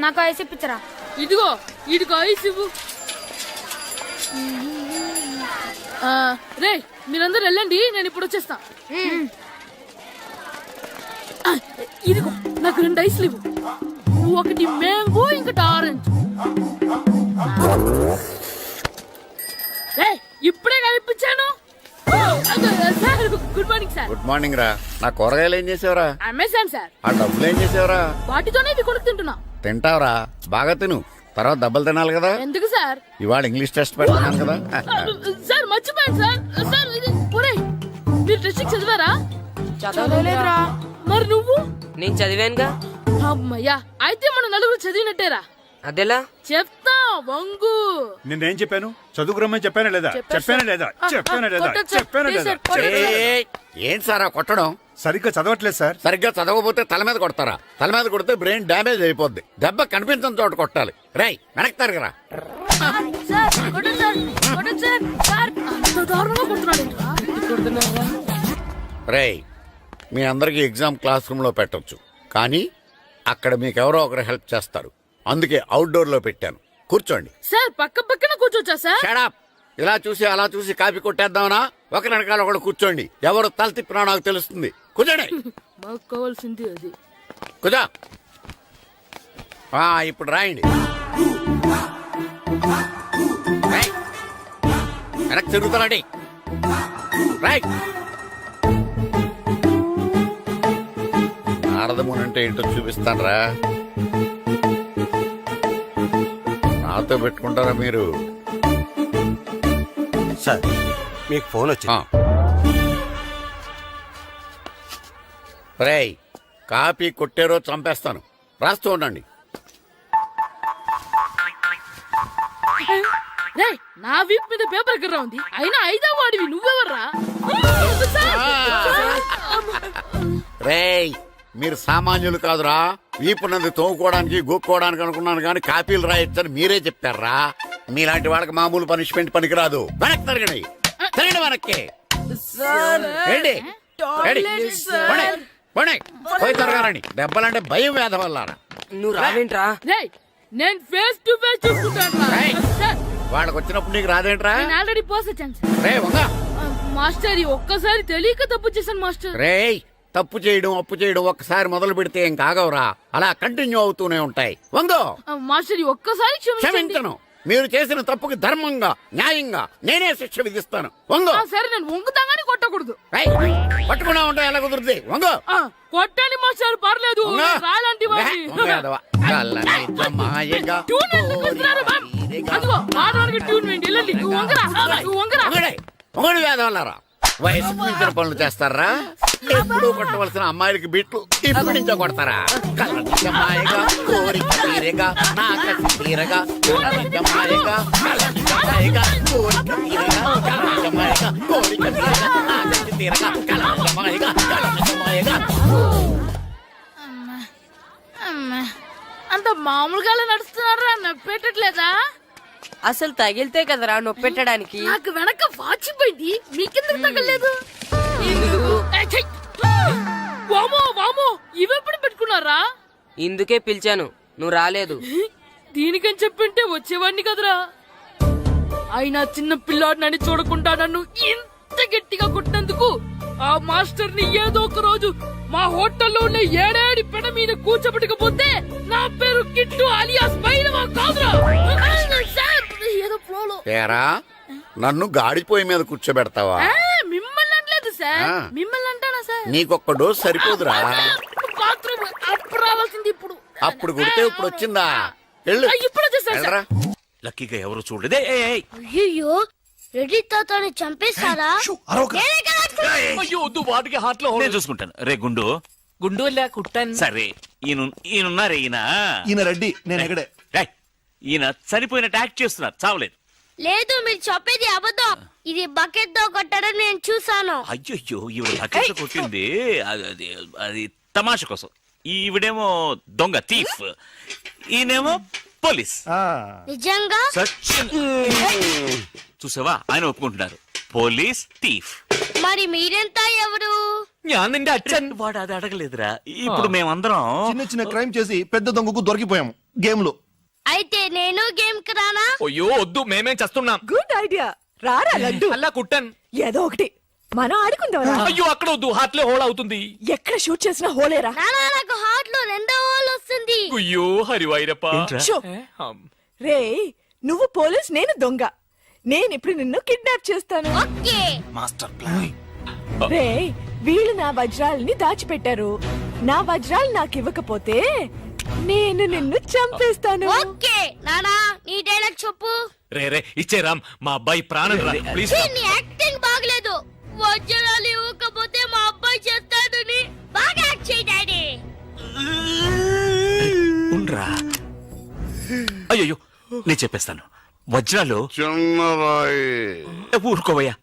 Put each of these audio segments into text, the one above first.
నాకు ఐస్ ఇప్పించరా. ఇదిగో ఇదిగో ఐస్ ఇవ్వు. రే మీరందరూ వెళ్ళండి, నేను ఇప్పుడు వచ్చేస్తా. ఇదిగో నాకు 2 ఐస్లు ఇవ్వు. ఒకటి మ్యాంగో, ఇంకటి ఆరెంజ్. ఇప్పుడే కనిపించాను. Sir good morning sir. Good morning రా. నా కూరగాయలు ఏం చేసావురా? Amazon sir. ఆ డబ్బులు ఏం చేసావురా? వాటితోనే ఇవి కొనుక్కు తింటున్నా. తింటావురా, బాగా తిను, తర్వాత డబ్బులు తినాలి కదా. ఎందుకు సార్? ఇవాళ ఇంగ్లీష్ టెస్ట్ పెడుతున్నాను కదా. సార్ మర్చిపోయాను సార్. సార్ ఇది ఒరేయ్, మీరు టెస్టింగ్ చదివారా? చదవలేదురా. మరి నువ్వు? నేను చదివానుగా. అమ్మయ్యా, అయితే మనం నలుగురు చదివినట్టేరా. అదెలా? చెప్తా వంగు. నిన్నేం చెప్పాను? చదువుకురమ్మని చెప్పానా లేదా? చెప్పానా లేదా? చెప్పానా లేదా? కొట్టొచ్చు. చెప్పానా లేదా? ఏయ్, ఏంటి సారా కొట్టడం? సరిగ్గా చదవట్లేదు సార్. సరిగ్గా చదవకపోతే తల మీద కొడతారా? తల మీద కొడితే బ్రెయిన్ డ్యామేజ్ అయిపోద్ది. దెబ్బ కనిపించిన చోట కొట్టాలి. రేయ్ వెనక్కి తరగరా. సార్ కొట్టండి సార్, కొట్టండి సార్. సార్ అంత దారుణంగా కొడుతున్నాడు. రేయ్, మీ అందరికి ఎగ్జామ్ క్లాస్ రూమ్ లో పెట్టొచ్చు, కానీ అక్కడ మీకు ఎవరో ఒకరు హెల్ప్ చేస్తారు. అందుకే అవుట్డోర్ లో పెట్టాను. కూర్చోండి. సార్ పక్క పక్కన కూర్చోచ్చా సార్? Shut up. ఇలా చూసి అలా చూసి కాపీ కొట్టేద్దామనా? ఒకరి వెనకాల ఒకడు కూర్చోండి. ఎవరు తల తిప్పినా నాకు తెలుస్తుంది. కూర్చోండి. మాకు కావాల్సింది అది. కూర్చో. ఇప్పుడు రాయండి. రాయ్. వెనక్కి తిరుగుతారండి. రైట్. నారదమునంటే ఏంటో చూపిస్తానరా. నాతో పెట్టుకుంటారా మీరు? సార్ మీకు ఫోన్ వచ్చింది. రేయ్, కాపీ కొట్టారో చంపేస్తాను. రాస్తూ ఉండండి. రేయ్, నా వీప్ మీద పేపర్ ఎక్కడ ఉంది? అయినా 5వ వాడివి నువ్వెవర్రా? రేయ్, మీరు సామాన్యులు కాదురా. వీపున్నది తోముకోవడానికి గోక్కోవడానికి అనుకున్నాను, కానీ కాపీలు రాయొచ్చని మీరే చెప్పారా. మీలాంటి వాళ్ళకి మామూలు పనిష్మెంట్ పనికిరాదు. వెనక్కి తిరగండి. తిరగండి వెనక్కి. ఏంటి? పోయి తిరగారండి. దెబ్బలంటే భయం వేద వల్ల. నువ్వు రావేంట్రా? రేయ్, నేను ఫేస్ టు ఫేస్ చూసుకుంటాను. వాళ్ళకి వచ్చినప్పుడు నీకు రాదేంట్రా? నేను ఆల్రెడీ పోస్ వచ్చాను సార్. రే వంగ. మాస్టర్, ఒక్కసారి తెలియక తప్పు చేశాను మాస్టర్. రేయ్, తప్పు చేయడం అప్పు చేయడం ఒక్కసారి మొదలు పెడితే ఏం కాగవరా. అలా కంటిన్యూ అవుతూనే ఉంటాయి. వందో. మాస్టర్, ఒక్కసారి క్షమించను. మీరు చేసిన తప్పుకి ధర్మంగా న్యాయంగా నేనే శిక్ష విధిస్తాను. వంగో. సరే, నేను వంగుతాగానే కొట్టకూడదు. పట్టుకున్నా ఉంటా ఎలా కుదురుతుంది. వంగో. కొట్టండి మాస్టర్, పర్లేదు. రాలాంటి ట్యూన్ వేయండి. వెళ్ళండి. నువ్వు వంగరా. వంగడి వేద వల్లరా. వయసు మించిన పనులు చేస్తారా? ఎప్పుడు కొట్టవలసిన అమ్మాయిలకి బిట్లు ఇప్పుడు నుంచో కొడతారా? కలజమాయగా కోరిక తీరగా నా కసి తీరగా కలజమాయగా కలజమాయగా కోరిక తీరగా కలజమాయగా కోరిక తీరగా నా కసి తీరగా కలజమాయగా కలజమాయగా. అంత మామూలుగా నడుస్తున్నారా? నొప్పెట్టట్లేదా? అసలు తగిలితే కదరా నొప్పెట్టడానికి. నాకు వెనక వాచిపోయింది, మీకెందుకు తగలేదు? వామో వామో, ఇవెప్పుడు పెట్టుకున్నారా? ఇందుకే పిలిచాను, నువ్వు రాలేదు. దీనికని చెప్పింటే వచ్చేవాడిని కదరా. అయినా చిన్న పిల్లాడినని చూడకుండా నన్ను ఇంత గట్టిగా కొట్టినందుకు ఆ మాస్టర్ ని ఏదో ఒక రోజు మా హోటల్లో ఉన్న 7 పెడ మీద కూర్చోబెట్టకపోతే నా పేరు కిట్టు అలియాస్ బైరవా కాదురా. ఏదో ఫ్లోలో. నన్ను గాడిపోయి మీద కూర్చోబెడతావా? మిమ్మల్ని అనలేదు సార్. మిమ్మల్ని అంటానా సార్? నీకొక్క డోస్ సరిపోదురా. బాత్రూమ్ అప్పుడు రావాల్సింది ఇప్పుడు. అప్పుడు కొడితే ఇప్పుడు వచ్చిందా? ఇప్పుడు వచ్చేసా. లక్కీగా ఎవరు చూడలేదే. అయ్యో, రెడ్డి తాతని చంపేస్తారా? నేను చూసుకుంటాను. రే గుండు. గుండు కుట్టాను. సరే, ఈయనున్నారే. ఈయన రెడ్డి, నేను ఎక్కడే. ఈయన చనిపోయినట్టు యాక్ట్ చేస్తున్నారు, చావలేదు. లేదు, మీరు చెప్పేది అబద్ధం. ఇది బకెట్ తో కొట్టడం నేను చూసాను. అయ్యో, ఈవిడ బకెట్ కొట్టింది అది తమాషా కోసం. ఈవిడేమో దొంగ, థీఫ్. ఈయనేమో పోలీస్. నిజంగా చూసావా, ఆయన ఒప్పుకుంటున్నారు. Police, thief. మరి మీరెంత ఎవరు? ഞാൻ നിന്റെ അച്ഛൻ. వాడు అది అడగలేదురా. ఇప్పుడు మేమందరం చిన్న చిన్న క్రైమ్ చేసి పెద్ద దొంగకు దొరికిపోయాము గేమ్ లో. అయితే నేను గేమ్ కి రానా? అయ్యో వద్దు, మేమేం చేస్తున్నాం. Good idea. రారా లడ్డు. అలా కుట్టన్. ఏదో ఒకటి మనం ఆడుకుందాం. అయ్యో అక్కడ వద్దు, హార్ట్ లో హోల్ అవుతుంది. ఎక్కడ షూట్ చేసినా హోలేరా. నానా నాకు హార్ట్ లో రెండో హోల్ వస్తుంది. అయ్యో హరివైరప్ప. షో. రే నువ్వు పోలీస్, నేను దొంగ. నేను ఇప్పుడు నిన్ను కిడ్నాప్ చేస్తాను. ఓకే. రే వీళ్ళు నా వజ్రాలని దాచిపెట్టారు. నా వజ్రాలు నాకు ఇవ్వకపోతే నేను నిన్ను చంపేస్తాను. ఓకే నానా నీ డైలాగ్ చెప్పు. రే రే ఇచ్చే రామ్, మా అబ్బాయి ప్రాణం రా ప్లీజ్. నీ యాక్టింగ్ బాగలేదు. వజ్రాలు ఇవ్వకపోతే మా అబ్బాయి చేస్తాడని బాగా యాక్ట్ చేయి డాడీ. ఉండ్రా. అయ్యో నేను చెప్పేస్తాను. వజ్రాలు చిన్నరాయి. ఊరుకోవయ్యా.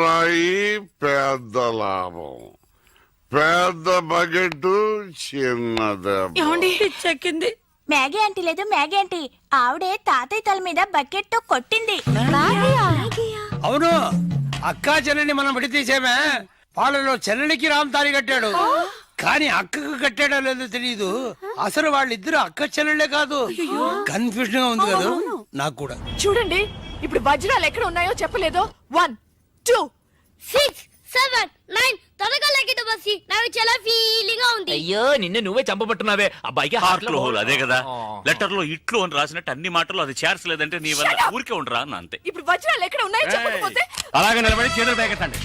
రాయి పెద్ద లాభం, పెద్ద బకెట్ చిన్నది. చెక్కింది. మ్యాగీ ఆంటీ లేదు, మ్యాగీ ఆంటీ ఆవిడే తాతయ్య తల మీద బకెట్ తో కొట్టింది. అవును, అక్కా చెల్లెని మనం విడితీసేమే. వాళ్ళలో చెల్లెలికి రామ్ తారి కట్టాడు, కానీ అక్కకు కట్టాడో లేదో తెలియదు. అసలు వాళ్ళిద్దరు అక్క చెల్లెళ్ళే కాదు. కన్ఫ్యూజన్ గా ఉంది కదా నాకు కూడా. చూడండి ఇప్పుడు వజ్రాలు ఎక్కడ ఉన్నాయో చెప్పలేదో. 1 2 6 7 9 త్వరగా లెక్కిట బస్సి. నాకు చాలా ఫీలింగ్ గా ఉంది. అయ్యో నిన్ను నువ్వే చంపబట్టున్నావే. అబ్బాయికి హార్ట్ లో హోల్ అదే కదా. లెటర్ లో ఇట్లు అని రాసినట్టు అన్ని మాటలు అది చేర్చలేదంటే నీ వల్ల ఊరికే ఉండరా అన్న అంతే. ఇప్పుడు వజ్రాలు ఎక్కడ ఉన్నాయో చెప్పకపోతే అలాగే నిలబడి చేతులు పేకెత్తండి.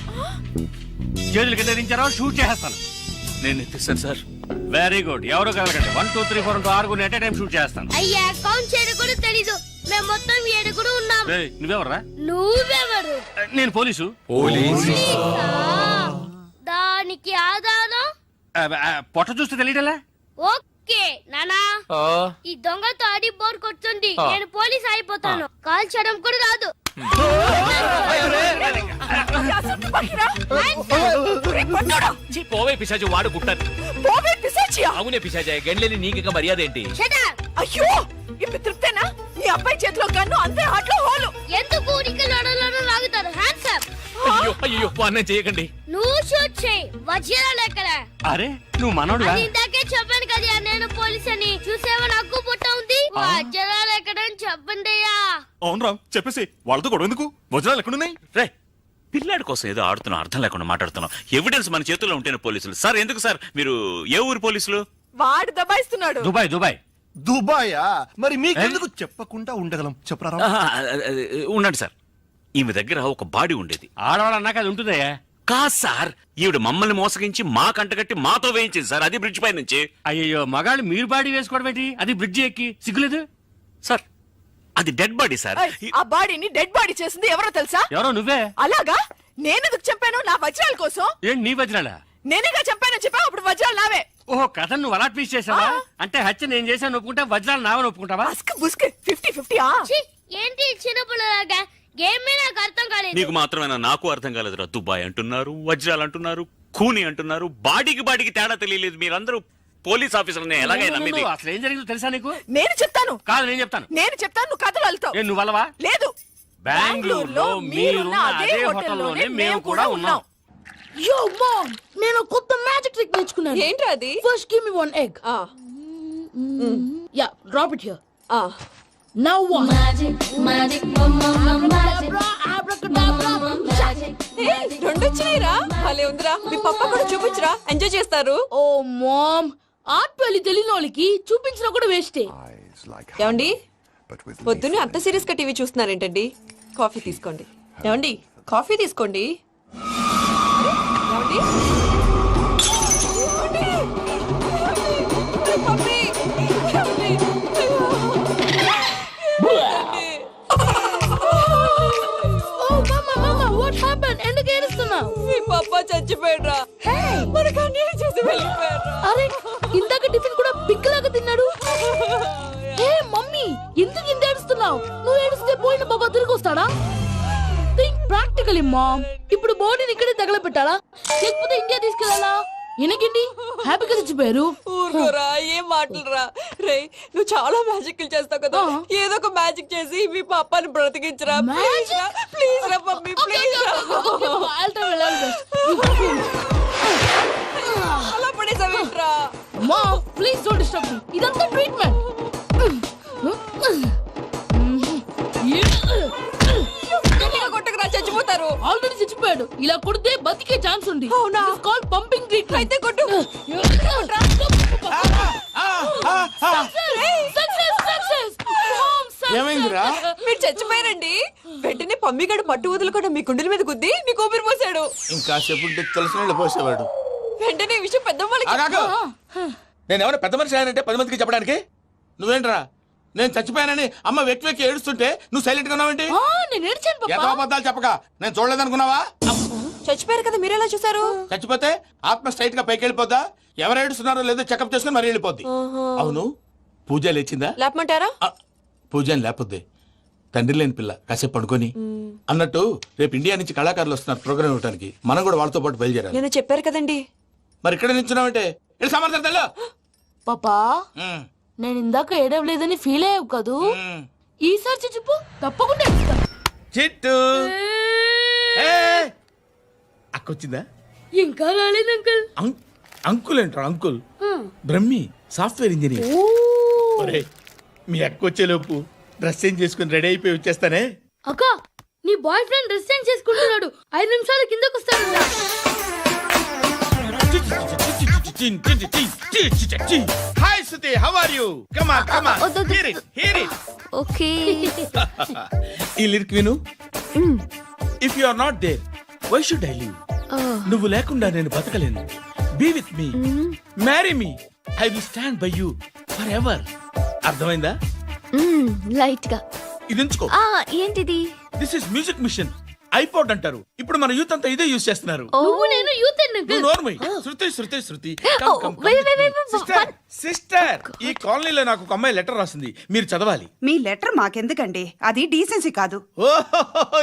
చేతులు కింద దించారో షూట్ చేస్తాను. నేను ఎత్తిస్తాను సార్. Very good. ఎవరు కలగండి. 1 2 3 4 6 ఎట్ టైం షూట్ చేస్తాను. అయ్యా కౌంట్ చేయడం కూడా తెలీదు. మేము మొత్తం 7 ఉన్నాం. నువ్వెవర్రా? నువ్వెవరు? నేను పోలీసు. పోలీసా? దానికి ఆధారం? పొట్ట చూస్తే తెలియటలా? ఓకే నానా, ఈ దొంగతో ఆడి బోర్ కొడుతుంది. నేను పోలీస్ అయిపోతాను. కాల్ చేయడం కూడా రాదు. పోవే పిశాచి, వాడు కుట్టన్. పోవే పిశాచియా. అవునే పిశాచి, గండ్లేని నీకు మర్యాద ఏంటి? Shut up. అయ్యో ఇప్పుడు తృప్తేనా? నీ అబ్బాయి చేతిలో గన్ను, అంతే హాట్లో హోలు. ఎందుకు ఊరికి లడలను లాగుతారు? Hands up. అయ్యో అయ్యో అన్నం చేయకండి. నువ్వు షూట్ చేయి. వజ్రాలు ఎక్కడ? అరే నువ్వు మనోడుగా? అది ఇందాకే చెప్పాను కదా నేను పోలీస్ అని. చూసేవా నాకు పుట్ట ఉంది. వజ్రాలు ఎక్కడని చెప్పండి అయ్యా. అవును రామ్, చెప్పేసి వాళ్ళతో గొడవ ఎందుకు? వజ్రాలు ఎక్కడున్నాయి? రే పిల్లాడి కోసం ఏదో ఆడుతున్నాం, అర్థం లేకుండా మాట్లాడుతున్నాం. ఎవిడెన్స్ మన చేతుల్లో ఉంటేనే పోలీసులు. సార్ ఎందుకు సార్ మీరు ఏ ఊరు పోలీసులు? వాడు దబాయిస్తున్నాడు. Dubai Dubai. దుబాయా? మరి మీకెందుకు చెప్పకుండా ఉండగలం చెప్పరా? ఉండండి సార్. ఈమె దగ్గర ఒక బాడీ ఉండేది. ఆడవాళ్ళు అన్నాక అది ఉంటుందయ్యా. కాదు సార్, ఈవిడ మమ్మల్ని మోసగించి మా కంటగట్టి మాతో వేయించింది సార్. అది బ్రిడ్జ్ పై నుంచి. అయ్యో మగాళ్ళు మీరు బాడీ వేసుకోవడం ఏంటి? అది బ్రిడ్జి ఎక్కి సిగ్గులేదు సార్ అది డెడ్ బాడీ సార్. ఆ బాడీని డెడ్ బాడీ చేసింది ఎవరో తెలుసా? ఎవరో నువ్వే. అలాగా? నేనెందుకు చంపాను? నా వజ్రాల కోసం. ఏంటి నీ వజ్రాలా? నేనేగా చంపానని చెప్పా. అప్పుడు వజ్రాలు నావే. ఓహో కథ నువ్వు అలా ట్వీస్ట్ చేసావా? అంటే హత్య నేను చేశాను ఒప్పుకుంటా, వజ్రాలు నావని ఒప్పుకుంటావా? బస్క్ బుస్క్ 50-50. ఛీ, ఏంటి చిన్నపిల్లలాగా గేమ్ మీద నాకు అర్థం కాలేదు. నీకు మాత్రమేనా? నాకు అర్థం కాలేదురా. దుబాయ్ అంటున్నారు, వజ్రాలు అంటున్నారు, ఖూని అంటున్నారు. బాడీకి తేడా తెలియలేదు. మీరందరూ పోలీస్ ఆఫీసర్ని ఎలాగైనా నమ్మింది. అసలు ఏం జరిగిందో తెలుసా నీకు? నేను చెప్తాను. కాదు నేను చెప్తాను. నేను చెప్తాను, నువ్వు కథలు వెళ్తావు. నువ్వు అలవా? లేదు. బెంగళూరులో మీరున్న అదే హోటల్లోనే మేము కూడా ఉన్నాం. యో మామ్, నేను కొత్త మ్యాజిక్ ట్రిక్ నేర్చుకున్నాను. ఏంట్రా అది? First give me 1 egg. Yeah, drop it here. Now what? Magic, రెండు వచ్చినాయిరా. భలే ఉందిరా. మీ పప్ప కూడా చూపించరా, ఎంజాయ్ చేస్తారు. ఓ మామ్, ఆర్ట్ పెళ్లి తెలియని వాళ్ళకి చూపించినా కూడా వేస్టే. ఏమండి పొద్దున్నే అంత సీరియస్ గా టీవీ చూస్తున్నారేంటండి? కాఫీ తీసుకోండి. ఏమండి కాఫీ తీసుకోండి. ఏమండి? పప్పీ! ఏమండి? ఓ మమ్మా, వాట్ హ్యాపెండ్? ఎందుకు ఏడుస్తున్నావు? మీ పప్ప ఎందుకు ఇంత ఏడుస్తున్నావు? నువ్వు ఏడిస్తే పోయిన బాబా తిరిగి వస్తాడా? Think practical ma'am. ఇప్పుడు బాడీని ఇక్కడే తగలబెట్టాలా లేకపోతే ఇండియా తీసుకెళ్ళాలా? ఎనకండి హ్యాపీగా చచ్చిపోయారు. ఊరుకోరా, ఏం మాటలురా. రే, నువ్వు చాలా మ్యాజిక్ చేస్తావు కదా, ఏదో ఒక మ్యాజిక్ చేసి మీ పాపాని బ్రతికించరా. ప్లీజ్ రా, ప్లీజ్ రా మమ్మీ, ప్లీజ్ రా. అలా పడేసావేంట్రా? Mom please don't disturb me. ఇదంతా ట్రీట్మెంట్. కొట్టకురా, చచ్చిపోతారు. ఆల్రెడీ చచ్చిపోయాడు. ఇలా కొడితే బతికే ఛాన్స్ ఉంది. అవునా? Call pumping treatment. అయితే కొట్టు. ఏమైందిరా? మీరు చచ్చిపోయారండి. వెంటనే పమ్మిగాడు పట్టు వదులుకుండా మీ గుండెల మీద గుద్ది మీకు ఊపిరి పోసాడు. ఇంకా చెప్పుంటే తెలిసిన పోసేవాడు. వెంటనే ఈ విషయం పెద్ద వాళ్ళకి నేను ఎవరైనా పెద్ద మనిషి అయ్యానంటే 10 మందికి చెప్పడానికి. నువ్వేంట్రా నేను చచ్చిపోయానని అమ్మ వెక్కి వెక్కి ఏడుస్తుంటే నువ్వు సైలెంట్ గా ఉన్నావేంటి? నేను ఏడ్చాను పాపా. ఎంతో అబద్ధాలు చెప్పక నేను చూడలేదనుకున్నావా? చచ్చిపోయారు కదా, మీరెలా చూసారు? చచ్చిపోతే ఆత్మ స్ట్రైట్ గా పైకి వెళ్ళిపోద్దా? ఎవరు ఏడుస్తున్నారో లేదో చెకప్ చేసుకుని మరీ వెళ్ళిపోద్ది. అవును, పూజ లేచిందా? లేపమంటారా? పూజ లేకపోద్ది. తండ్రి లేని పిల్ల కాసేపు పడుకొని. అన్నట్టు రేపు ఇండియా నుంచి కళాకారులు వస్తున్నారు ప్రోగ్రామ్ ఇవ్వడానికి. మనం కూడా వాళ్ళతో పాటు బయలుదేరాలి. నేను చెప్పారు కదండి. మరి ఇక్కడ నిల్చున్నావంటే సమర్థతలో పాపా నేను ఇందాక ఏడవలేదని ఫీల్ అయ్యావు కదూ. ఈసారి చచ్చిపో, తప్పకుండా ఏడుస్తాను. చిట్టు అక్కొచ్చిందా? ఇంకా రాలేదు అంకుల్. అంకుల్ ఏంట్రా? Uncle Brahmi software engineer. ఒరే, మీ అక్క వచ్చేలోపు డ్రెస్ చేంజ్ చేసుకుని రెడీ అయిపోయి వచ్చేస్తానే. అక్క, నీ బాయ్ ఫ్రెండ్ డ్రెస్ చేంజ్ చేసుకుంటున్నాడు. 5 నిమిషాల కిందకు వస్తాడు. Hi Suti, how are you? Come on come on, hear it hear it. Okay. ఈ లిరిక్ విను. If you are not there why should I live? నువ్వు లేకుండా నేను బతకలేను. Be with me, marry me, I will stand by you forever. అర్థమైందా? Light గా. ఇది ఉంచుకో. ఏంటిది? This is music machine. IPod అంటారు. ఇప్పుడు మన యూత్ అంతా ఇదే యూజ్ చేస్తున్నారు. నువ్వు నేను యూత్ నువ్వు నోర్మై. శృతి శృతి శృతి. సిస్టర్ సిస్టర్, ఈ కాలనీలో నాకు ఒక అమ్మాయి లెటర్ రాసింది, మీరు చదవాలి. మీ లెటర్ మాకెందుకండి, అది డీసెన్సీ కాదు. ఓహో,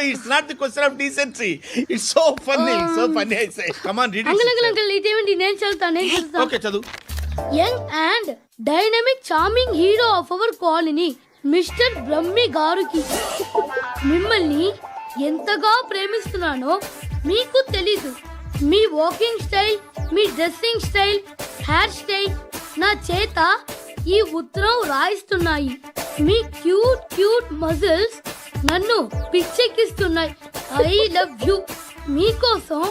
it's not the question of decency. It's so funny, so funny. I say come on read it. Uncle ఇదేమిటి? నేను చదువుతాను. ఓకే, చదువు. Young and dynamic charming hero of our colony mister Brahmi గారికి మిమ్మల్ని ఎంతగా ప్రేమిస్తున్నానో మీకు తెలీదు. మీ వాకింగ్ స్టైల్, మీ డ్రెస్సింగ్ స్టైల్, హెయిర్ స్టైల్ నా చేత ఈ ఉత్తరం రాయిస్తున్నాయి. మీ క్యూట్ క్యూట్ మజిల్స్ నన్ను పిచ్చెక్కిస్తున్నాయి. I love you. మీకోసం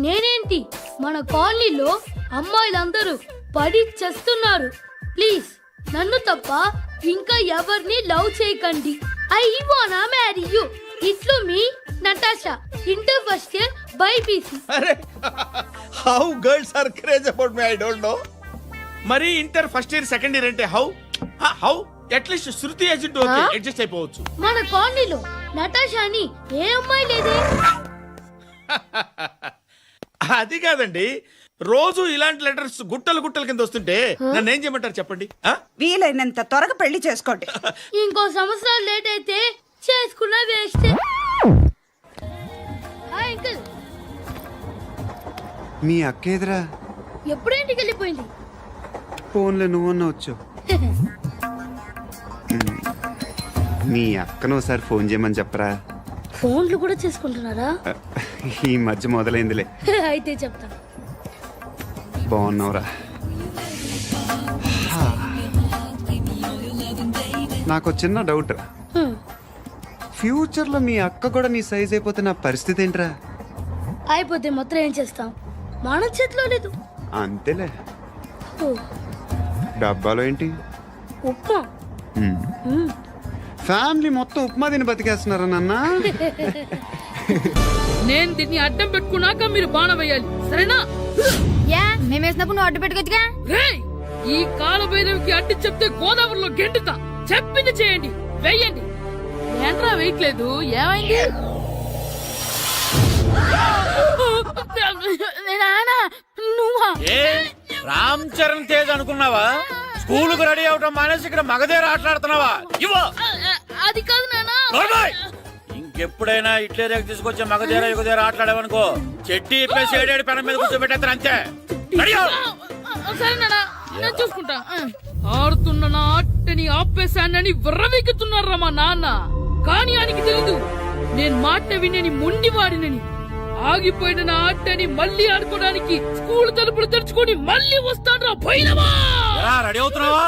నేనేంటి, మన కాలనీలో అమ్మాయిలందరూ పడి చేస్తున్నారు. ప్లీజ్ నన్ను తప్ప ఇంకా ఎవరిని లవ్ చేయకండి. ఐ వానా మ్యారీ యూ. ఇట్లు మీ Natasha, inter first year BiPC. అరే, how girls are craze about me, I don't know. మరి inter first year second year అంటే how how at least Shruti agent okay, adjust అయిపోవచ్చు. మన కాలనీలో నటాషా అని ఏ అమ్మాయి లేదే. అది కాదండి, రోజు ఇలాంటి లెటర్స్ గుట్టలు గుట్టల కింద వస్తుంటే నన్ను ఏం చేయమంటారు చెప్పండి? వీలైనంత త్వరగా పెళ్లి చేసుకోండి. ఇంకో సంవత్సరాలు లేట్ అయితే చేసుకున్న వేస్ట్. Hi uncle. మీ అక్క ఎదురా ఎప్పుడు ఇంటికి వెళ్ళిపోయింది? ఫోన్లో నువ్వన్నా వచ్చు. మీ అక్కను ఒకసారి ఫోన్ చేయమని చెప్పరా. ఫోన్లు కూడా చేసుకుంటున్నారా? ఈ మధ్య మొదలైందిలే. అయితే చెప్తాను. బాగున్నావురా. నాకు చిన్న డౌట్. ఫ్యూచర్ లో మీ అక్క కూడా నీ సైజ్ అయిపోతే నా పరిస్థితి ఏంట్రా? అయిపోతే మాత్రం ఏం చేస్తాం, మన చేతిలో లేదు. అంతేలే. డబ్బాలో ఏంటి? ఉప్మా. ఫ్యామిలీ మొత్తం ఉప్మా తిని బతికేస్తున్నారా నాన్న? నేను దీన్ని అడ్డం పెట్టుకున్నాక మీరు బాణం వేయాలి, సరేనా? మేము వేసినప్పుడు నువ్వు అడ్డు పెట్టుకోవచ్చుగా. ఈ కాలభైరవికి అడ్డు చెప్తే గోదావరిలో గెంటుతా. చెప్పింది చేయండి, వెయ్యండి. ఏంట్రా వెయ్యట్లేదు, ఏమైంది? రామ్ చరణ్ తేజ్ అనుకున్నావా? స్కూల్ కు రెడీ అవటం మానేసి ఇక్కడ మగధీర ఆటలాడుతున్నావా? ఇవ్వ అది కాదు నానా. నోర్మోయ్! ఇంకెప్పుడైనా ఇట్లే రేపు తీసుకొచ్చే మగధీర యుగధీర ఆటలాడేవనుకో చెట్టి ఇప్పేసి ఏడేడు పెనం మీద కూర్చోబెట్టేస్తారు అంతే. రెడీ అవ్వు. సరే నానా, నేను చూసుకుంటా. ఆడుతున్న నా ఆటని ఆపేశానని విర్రవీగుతున్నారా మా నాన్న. కానీ ఆయనకి తెలీదు నేను మాట వినని మొండివాడినని. ఆగిపోయిన నా ఆటని మళ్ళీ ఆడుకోవడానికి స్కూల్ తలుపులు తెరుచుకొని మళ్ళీ వస్తాడ్రా భైరవా. ఎలా రెడీ అవుతున్నావా?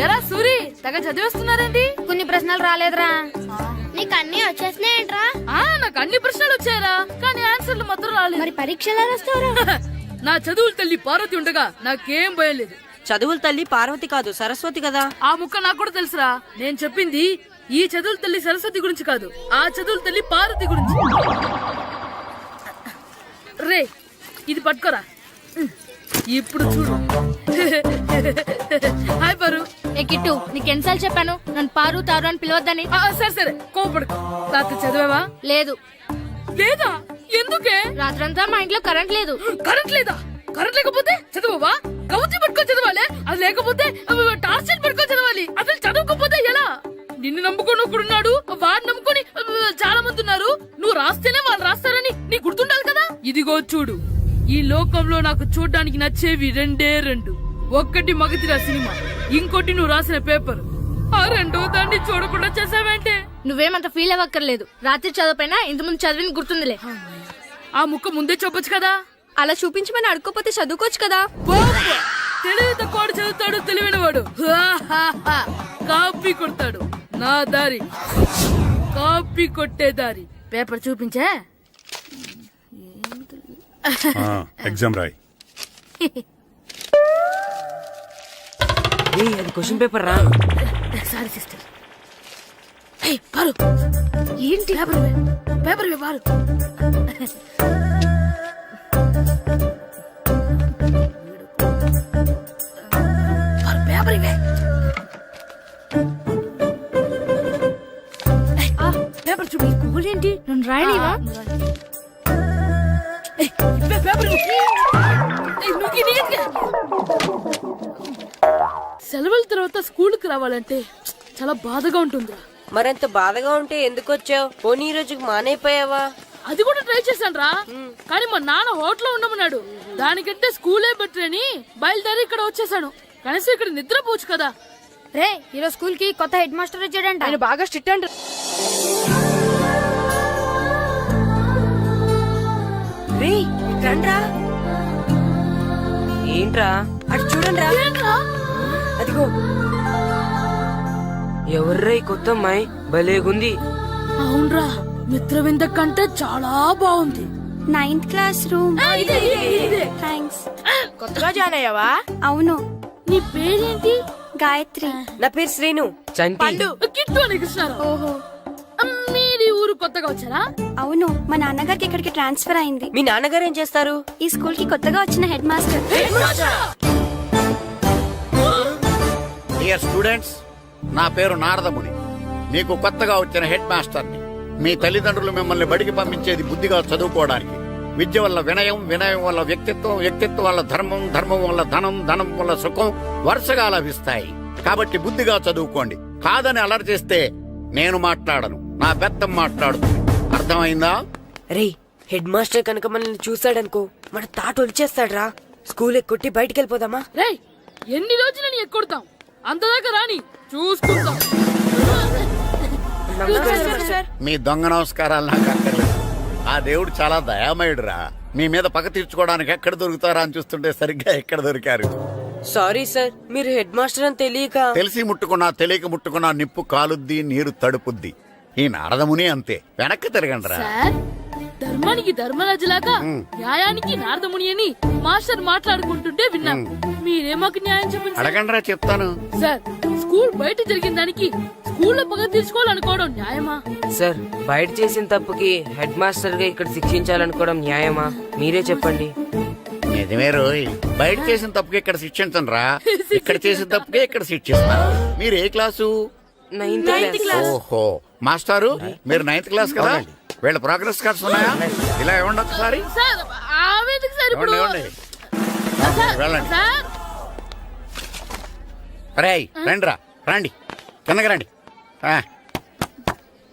ఎరా సూరి, తెగ చదివేస్తున్నారండి. కొన్ని ప్రశ్నలు రాలేదురా. నీకు అన్ని వచ్చేసినాయంట్రా? నాకు అన్ని ప్రశ్నలు వచ్చాయరా, కానీ ఆన్సర్లు మాత్రం రాలేదు. మరి పరీక్షలు రాస్తావురా? నా చదువుల తల్లి పార్వతి ఉండగా నాకేం భయం లేదు. చదువుల తల్లి పార్వతి కాదు, సరస్వతి కదా. ఆ ముక్క నాకు కూడా తెలుసురా. నేను చెప్పింది ఈ చదువుల తల్లి సరస్వతి గురించి కాదు, ఆ చదువుల తల్లి పార్వతి గురించి. రే, ఇది పట్టుకోరా. ఇప్పుడు చూడు. హాయ్ పారు. ఏ కిట్టు, నీకు ఎన్నిసార్లు చెప్పాను నన్ను పారు తారు అని పిలవద్దని? సరే సరే, కోపడుకో. రాత్రి చదివావా? లేదు. లేదా? ఎందుకే? రాత్రంతా మా ఇంట్లో కరెంట్ లేదు. కరెంట్ లేదా? కరెంట్ లేకపోతే చదవవా? కవచి పట్టుకొని చదవాలి. అది లేకపోతే టార్చ్ పట్టుకొని చదవాలి. అసలు చదవకపోతే ఎలా? నిన్ను నమ్ముకొని ఒకడున్నాడు, వాడిని నమ్ముకొని చాలా మంది ఉన్నారు. నువ్వు రాస్తేనే వాళ్ళు రాస్తారని నీకు గుర్తుండాలి కదా. ఇదిగో చూడు, ఈ లోకంలో నాకు చూడ్డానికి నచ్చేవి రెండే రెండు. ఒక్కటి మగధీర సినిమా, ఇంకోటి నువ్వు రాసిన పేపర్. ఆ రెండో దాన్ని చూడకుండా చేసావేంటే? నువ్వేమంత ఫీల్ అవ్వక్కర్లేదు. రాత్రి చదవపోయినా ఇంతకుముందు చదివిన గుర్తుందిలే. ఆ ముక్క ముందే చెప్పొచ్చు కదా. అలా చూపించమని అడుక్కోపోతే చదువుకోవచ్చు కదా. తెలివి తక్కువ చదువుతాడు, తెలివైన వాడు కాపీ కొడతాడు. నా దారి కాపీ కొట్టే దారి. పేపర్ చూపించే. ఎగ్జామ్ రాయి. అది క్వశ్చన్ పేపర్ రా. Sorry sister. పారు, ఏంటి పేపర్ పారు. పేపర్ ఇవే. పేపర్ చూపి. ఏంటి నన్ను రాయనివా? సెలవుల తర్వాత స్కూల్ కి రావాలంటే చాలా బాధగా ఉంటుందిరా. మరెంత బాధగా ఉంటే ఎందుకు వచ్చావు? పోనీ ఈ రోజుకి మానైపోయావా? అది కూడా ట్రై చేశాను రా, కానీ మా నాన్న హోటల్లో ఉండమన్నాడు. దానికంటే స్కూలే బెటర్ అని బయలుదేరి ఇక్కడ వచ్చేసాను. కనీసం ఇక్కడ నిద్రపోవచ్చు కదా. రే, ఈరోజు స్కూల్ కి కొత్త హెడ్ మాస్టర్ వచ్చాడంట. ఆయన బాగా స్ట్రిక్ట్ అంట. ఏంట్రా అటు చూడండి రా. అదిగో ఎవర్రా ఈ కొత్త అమ్మాయి? భలేగుంది. అవునరా, మిత్రవింద కంటే చాలా బాగుంది. 9th class room. థ్యాంక్స్. కొత్తగా జాయిన్ అయ్యావా? అవును. నీ పేరేంటి? గాయత్రి. నా పేరు శ్రీను. చంటి. కిట్టు అని కృష్ణారావు. ఓహో, మీది ఊరు కొత్తగా వచ్చారా? అవును. మా నాన్నగారికి ఇక్కడికి ట్రాన్స్ఫర్ అయింది. మీ నాన్నగారు ఏం చేస్తారు? ఈ స్కూల్ కి కొత్తగా వచ్చిన హెడ్ మాస్టర్. డియర్ స్టూడెంట్స్, నా పేరు నారదముని. మీకు కొత్తగా వచ్చిన హెడ్ మాస్టర్ని. మీ తల్లిదండ్రులు మిమ్మల్ని బడికి పంపించేది బుద్ధిగా చదువుకోవడానికి. విద్య వల్ల వినయం, వినయం వల్ల వ్యక్తిత్వం, వ్యక్తిత్వం వల్ల ధర్మం, ధర్మం వల్ల ధనం, ధనం వల్ల సుఖం వరుసగా లభిస్తాయి. కాబట్టి బుద్ధిగా చదువుకోండి. కాదని అలర్ చేస్తే నేను మాట్లాడను, నా బెత్తం మాట్లాడుతుంది. అర్థమైందా? రే, హెడ్ మాస్టర్ కనుక మనల్ని చూసాడనుకో మన తాట వచ్చేస్తాడ్రా. స్కూల్ ఎక్కొట్టి బయటికి వెళ్ళిపోదామా? రే, ఎన్ని రోజులని ఎక్కొడతాం? అంతదాకా రాని చూసుకుంటాం. మీ దొంగ నమస్కారాలు నాకు అక్కర్లేదు. ఆ దేవుడు చాలా దయామయుడురా. మీ మీద పగ తీర్చుకోవడానికి ఎక్కడ దొరుకుతారా అని చూస్తుంటే సరిగ్గా ఎక్కడ దొరికారు. సారీ సార్, మీరు హెడ్ మాస్టర్ అని తెలియక. తెలిసి ముట్టుకున్నా తెలియక ముట్టుకున్నా నిప్పు కాలుద్ది, నీరు తడుపుద్ది. ఈ నారదముని అంతే. వెనక్కి తిరగండి రా. ధర్మానికి ధర్మరాజులాగా న్యాయానికి నారదముని అని మాస్టర్ మాట్లాడుకుంటుంటే విన్నాం. మీరే మాకు న్యాయం చెప్పండి. అడగండి రా, చెప్తాను. సార్, స్కూల్ బయట జరిగిన దానికి స్కూల్లో పగ తీర్చుకోవాలనుకోవడం న్యాయమా? సార్, బయట చేసిన తప్పుకి హెడ్ మాస్టర్ గా ఇక్కడ శిక్షించాలనుకోవడం న్యాయమా? మీరే చెప్పండి. నిజమే రోయ్, బయట చేసిన తప్పుకి ఇక్కడ శిక్షించండి రా. ఇక్కడ చేసిన తప్పుకే ఇక్కడ శిక్షిస్తున్నారు. మీరు ఏ క్లాసు? 9th class. ఓహో, మాస్టారు మీరు 9th క్లాస్ కదా? వీళ్ళ ప్రోగ్రెస్ కార్డ్స్ ఉన్నాయా? ఇలా ఇవ్వండి ఒకసారి. సార్, ఆవేదకు సార్ ఇప్పుడు. ఇవ్వండి, ఇవ్వండి. వెళ్ళండి. సార్ రేయ్ రండిరా రండి కిందకి రండి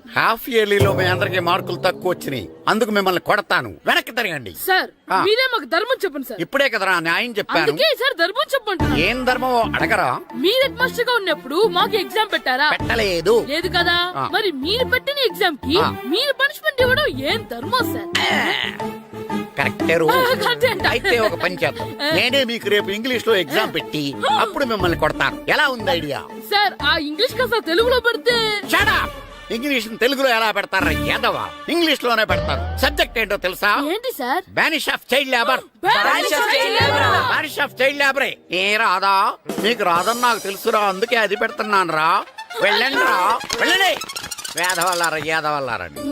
హాఫ్ ఇయర్లీలో మీ అందరికి మార్కులు తక్కువ వచ్చినాయి, అందుకు మిమ్మల్ని కొడతాను. వెనక్కి తిరగండి. సార్ ఆ. మీరే మాకు ధర్మం చెప్పండి సార్. ఇప్పుడే కదరా న్యాయం చెప్పాను. అందుకే సార్ ధర్మం చెప్పండి. ఏం ధర్మమో అడగరా? మీరు హెడ్ మాస్టర్ గా ఉన్నప్పుడు మాకు ఎగ్జామ్ పెట్టారా? పెట్టలేదు. లేదు కదా. ఆ. మరి మీరు పెట్టిన ఎగ్జామ్ కి ఆ. మీరు పనిష్మెంట్ ఇవ్వడం ఏం ధర్మం సార్? కరెక్టే రూ. కరెక్టే అంట. అయితే ఒక పని చేద్దాం, నేనే మీకు రేపు ఇంగ్లీష్ లో ఎగ్జామ్ పెట్టి అప్పుడు మిమ్మల్ని కొడతాను. ఎలా ఉంది ఐడియా? సార్ ఆ ఇంగ్లీష్ కాస్త తెలుగులో పెడితే. Shut up! ఇంగ్లీష్ తెలుగులో ఎలా పెడతారా యాదవా? ఇంగ్లీష్ లోనే పెడతారు. సబ్జెక్ట్ ఏంటో తెలుసా? ఏంటి sir? Banish of child labour. Banish of child లేబరే. ఏ రాదా? మీకు రాదని నాకు తెలుసురా, అందుకే అది పెడుతున్నాను రా. వెళ్ళండి రా, వెళ్ళండి. వేదవల్లారా యాదవల్లారండి.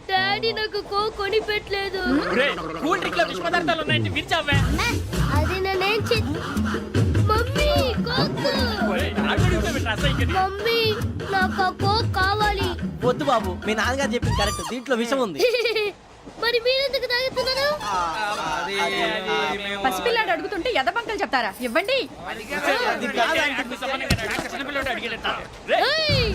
డాడీ నాకు కొని పెట్టలేదు. కూల్ డ్రింక్ లో విష పదార్థాలు ఉన్నాయండి, విరిచావే. అది నేనేం మమ్మీ కోక్. మమ్మీ నాకు ఆ కోక్ కావాలి. వద్దు బాబు, మీ నాన్నగారు చెప్పింది కరెక్ట్, దీంట్లో విషయం ఉంది. మరి మీరెందుకు తాగుతున్నారు? పసిపిల్లాడు అడుగుతుంటే ఎదబంకలు చెప్తారా? ఇవ్వండి. ఏయ్!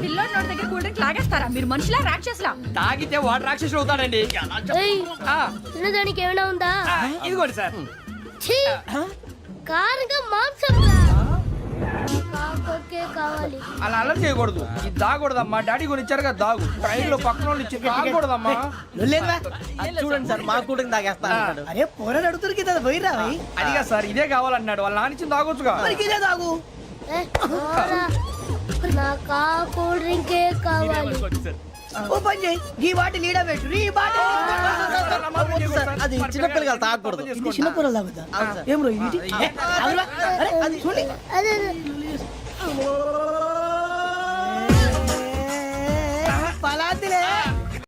పిల్లోడి నోటి దగ్గర కూల్ డ్రింక్ లాగేస్తారా? మీరు మనుషులా రాక్షసులా? తాగితే వాడు రాక్షసుడు అవుతాడండి. ఏయ్! తినడానికి ఏమైనా ఉందా? ఇదిగోండి సార్. ఛీ! కారంగా మాంసం రా. కాకొక్కే కావాలి. అలా అలర్ చేయకూడదు, ఇది దాగకూడదమ్మా. డాడీ కొని ఇచ్చారు కదా దాగు, ట్రైన్ లో పక్కన వాళ్ళు ఇచ్చి దాగకూడదమ్మా. చూడండి సార్, మా కూడా తాగేస్తా. అరే పోరాడు అడుగుతారు కదా, పోయిరా. అదిగా సార్, ఇదే కావాలన్నాడు. వాళ్ళ నాన్న ఇచ్చింది తాగొచ్చుగా. ఇదే తాగు. పోరా. నాకు ఆ కూల్ డ్రింకే కావాలి. ఓ పని చేయి, ఈ బాటి లీడ పెట్టు. ఈ బాటి అది చిన్నపిల్లలు తాగకూడదు, ఇది చిన్నపిల్లలు తాగుతా. ఏం రో ఇది? అదే